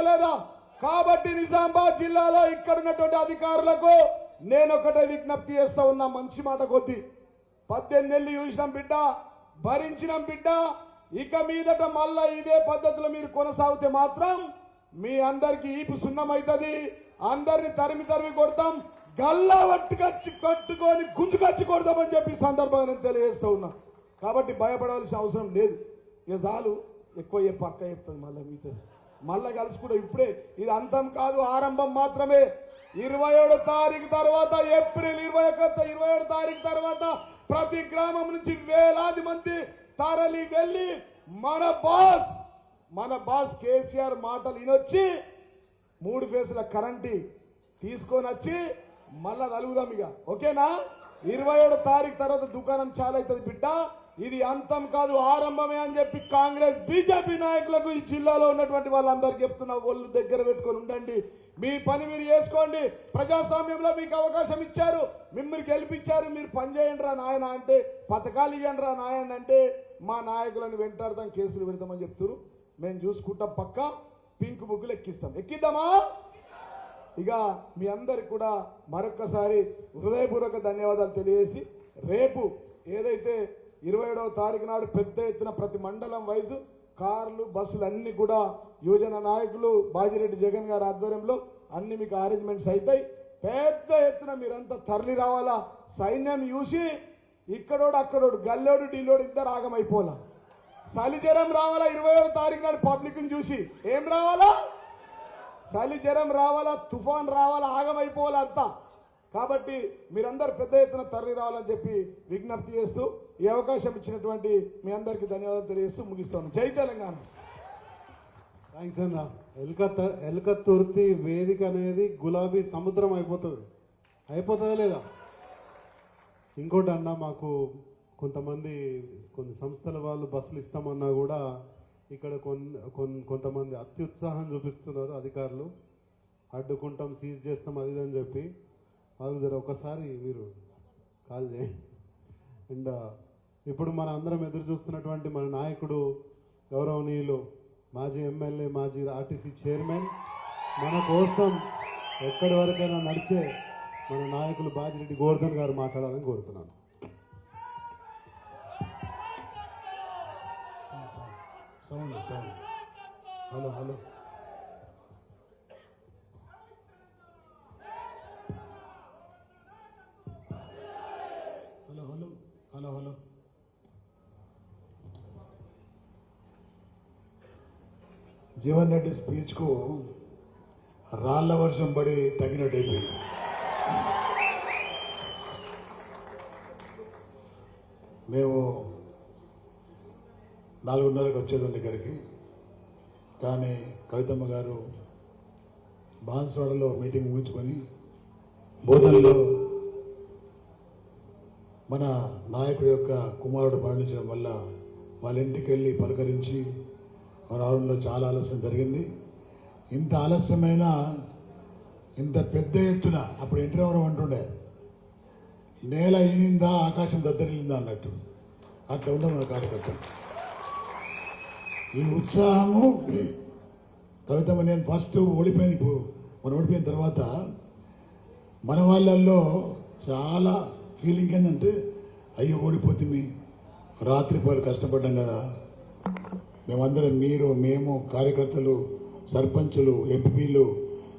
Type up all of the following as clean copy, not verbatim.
లేదా? కాబట్టి నిజామాబాద్ జిల్లాలో ఇక్కడ ఉన్నటువంటి అధికారులకు నేను ఒకటే విజ్ఞప్తి చేస్తా ఉన్నా, మంచి మాట కొద్ది 18 ఏళ్ళు చూసినాం బిడ్డ, భరించినాం బిడ్డ. ఇక మీదట మళ్ళా ఇదే పద్ధతిలో మీరు కొనసాగితే మాత్రం మీ అందరికి ఈపు సున్నమైతుంది. అందరిని తరిమి తరిమి కొడతాం, గల్లా వట్టుకొచ్చి కట్టుకొని గుంజుకొచ్చి కొడతామని చెప్పి సందర్భంగా నేను తెలియజేస్తూ ఉన్నా. కాబట్టి భయపడాల్సిన అవసరం లేదు. ఇక చాలు, ఎక్కువ చెప్పు అక్క చెప్తుంది మళ్ళీ మీతో. మళ్ళా కలుసుకుంటే ఇప్పుడే ఇది అంతం కాదు, ఆరంభం మాత్రమే. 27 తారీఖు తర్వాత, ఏప్రిల్ 27 తారీఖు తర్వాత ప్రతి గ్రామం నుంచి వేలాది మంది తరలి వెళ్ళి మన బాస్ కేసీఆర్ మాటలు వినొచ్చి 3 ఫేసుల కరెంటు తీసుకొని వచ్చి మళ్ళా తలుగుదాం. ఇక ఓకేనా? 27 తారీఖు తర్వాత దుకాణం చాలా అవుతుంది బిడ్డ. ఇది అంతం కాదు, ఆరంభమే అని చెప్పి కాంగ్రెస్ బీజేపీ నాయకులకు ఈ జిల్లాలో ఉన్నటువంటి వాళ్ళందరికీ చెప్తున్నా. ఒళ్ళు దగ్గర పెట్టుకొని ఉండండి, మీ పని మీరు చేసుకోండి. ప్రజాస్వామ్యంలో మీకు అవకాశం ఇచ్చారు, మిమ్మల్ని గెలిపించారు, మీరు పని చేయండి రా నాయన అంటే, పథకాలు ఇవ్వండి రా నాయన అంటే మా నాయకులను వెంటాడతాం, కేసులు పెడతామని చెప్తున్నారు. మేము చూసుకుంటాం, పక్క పింక్ బుక్లు ఎక్కిద్దామా? ఇక మీ అందరికి కూడా మరొక్కసారి హృదయపూర్వక ధన్యవాదాలు తెలియజేసి, రేపు ఏదైతే 27వ తారీఖు నాడు పెద్ద ఎత్తున ప్రతి మండలం వైజు కార్లు బస్సులు అన్ని కూడా యువజన నాయకులు బాజిరెడ్డి జగన్ గారి ఆధ్వర్యంలో అన్ని మీకు అరేంజ్మెంట్స్ అవుతాయి. పెద్ద ఎత్తున మీరంతా తరలి రావాలా. సైన్యం చూసి ఇక్కడోడు అక్కడోడు గల్లోడు ఢిల్లోడు ఇద్దరు ఆగమైపోలా. చలిజ్వరం రావాలా 27వ తారీఖు నాడు పబ్లిక్ని చూసి. ఏం రావాలా? చలిజ్వరం రావాలా, తుఫాన్ రావాలా, ఆగమైపోవాలా అంతా. కాబట్టి మీరందరూ పెద్ద ఎత్తున తరలి రావాలని చెప్పి విజ్ఞప్తి చేస్తూ ఈ అవకాశం ఇచ్చినటువంటి మీ అందరికీ ధన్యవాదాలు తెలియజేస్తూ ముగిస్తాను. జై తెలంగాణ. థ్యాంక్స్ అన్న. ఎల్కతుర్తి వేదిక అనేది గులాబీ సముద్రం అయిపోతుందా లేదా? ఇంకోటి అన్న, మాకు కొన్ని సంస్థల వాళ్ళు బస్సులు ఇస్తామన్నా కూడా ఇక్కడ కొంతమంది అత్యుత్సాహం చూపిస్తున్నారు అధికారులు. అడ్డుకుంటాం, సీజ్ చేస్తాం, అది అని చెప్పి వాళ్ళు జర ఒకసారి మీరు కాల్ చేయండి. అండ్ ఇప్పుడు మన అందరం ఎదురు చూస్తున్నటువంటి మన నాయకుడు గౌరవనీయులు మాజీ ఎమ్మెల్యే, మాజీ ఆర్టీసీ చైర్మన్, మన కోసం ఎక్కడి వరకైనా నడిచే మన నాయకులు బాజిరెడ్డి గోవర్ధన్ గారు మాట్లాడాలని కోరుతున్నాను. Hello hello hello hello hello hello Jeevan Reddy స్పీచ్కు రాళ్ల వర్షం పడి తగినట్టు అయిపోయింది. మేము 4:30కి వచ్చేదండి ఇక్కడికి. కానీ కవితమ్మ గారు బాన్స్వాడలో మీటింగ్ ముగించుకొని బోధనలో మన నాయకుడి యొక్క కుమారుడు మరణించడం వల్ల వాళ్ళ ఇంటికి వెళ్ళి పలకరించి రావడంలో చాలా ఆలస్యం జరిగింది. ఇంత ఆలస్యమైన ఇంత పెద్ద ఎత్తున అప్పుడు ఎన్టీ రామారావు అంటుండే, నేల ఈనిందా ఆకాశం దద్దరిల్లిందా అన్నట్టు. అట్లా ఉందా మన కార్యకర్తలు. ఈ ఉత్సాహము కవితమ్మ, నేను ఫస్ట్ మనం ఓడిపోయిన తర్వాత మన వాళ్ళల్లో చాలా ఫీలింగ్ ఏంటంటే, అయ్యో ఓడిపోతుంది, రాత్రిపాలు కష్టపడ్డాం కదా మేమందరం, మేము కార్యకర్తలు, సర్పంచులు, ఎంపీలు,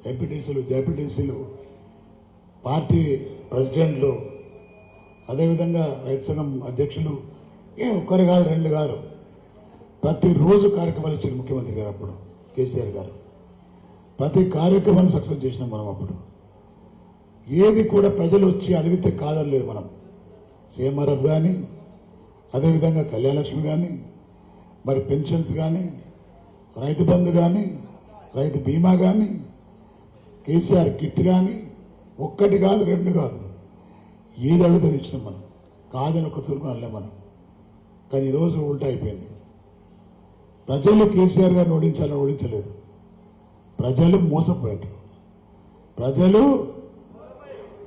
ఎంపీటీసీలు, జెడ్పీటీసీలు, పార్టీ ప్రెసిడెంట్లు, అదేవిధంగా రైతు సంఘం అధ్యక్షులు, ఒక్కరు కాదు 2 కాదు, ప్రతిరోజు కార్యక్రమాలు ఇచ్చారు ముఖ్యమంత్రి గారు. అప్పుడు కేసీఆర్ గారు ప్రతి కార్యక్రమాన్ని సక్సెస్ చేసినాం మనం. అప్పుడు ఏది కూడా ప్రజలు వచ్చి అడిగితే కాదనలేదు మనం. సీఎంఆర్ఎఫ్ కానీ, అదేవిధంగా కళ్యాణలక్ష్మి కానీ, మరి పెన్షన్స్ కానీ, రైతు బంధు కానీ, రైతు బీమా కానీ, కేసీఆర్ కిట్ కానీ, ఒక్కటి కాదు 2 కాదు, ఏది అడుగుతుంది ఇచ్చినాం మనం. కాదని ఒక తూర్పు అనలే మనం. కానీ ఈరోజు ఉల్టా అయిపోయింది. ప్రజలు కేసీఆర్ గారిని ఓడించలేదు, ప్రజలు మోసపోయారు. ప్రజలు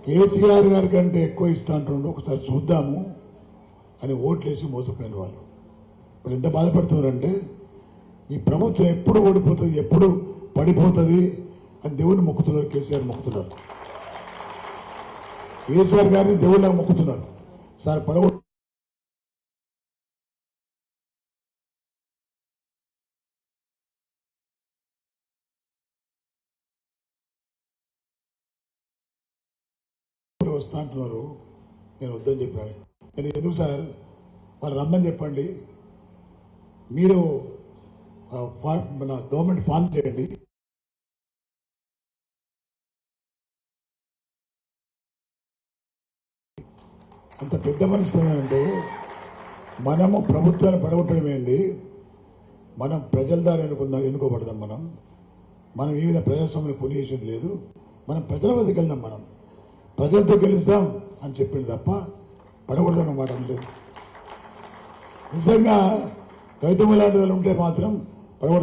కేసీఆర్ గారి కంటే ఎక్కువ ఇస్తా అంటుండే, ఒకసారి చూద్దాము అని ఓట్లేసి మోసపోయిన వాళ్ళు ఇప్పుడు ఎంత బాధపడుతున్నారంటే, ఈ ప్రభుత్వం ఎప్పుడు ఓడిపోతుంది, ఎప్పుడు పడిపోతుంది అని దేవుని మొక్కుతున్నారు. కేసీఆర్ మొక్కుతున్నారు. కేసీఆర్ గారిని దేవుళ్ళ మొక్కుతున్నారు. సార్ పడవ వస్తా అంటున్నారు. నేను వద్దని చెప్పాను. నేను ఎందుకు సార్ వాళ్ళు రమ్మని చెప్పండి, మీరు మన గవర్నమెంట్ ఫామ్ చేయండి. అంత పెద్ద మనిషి అంటే మనము ప్రభుత్వాన్ని పడగొట్టడం ఏంటి, మనం ప్రజల దారి ఎన్నుకోబడదాం. మనం ఈ విధంగా ప్రజాస్వామ్యం కొని చేసేది లేదు. మనం ప్రజల వద్దకు వెళ్దాం, మనం ప్రజలతో గెలుస్తాం అని చెప్పింది తప్ప పడకూడదన్నమాట లేదు. నిజంగా కవితమ్మ లాంటి వాళ్ళు ఉంటే మాత్రం పడకూడదు.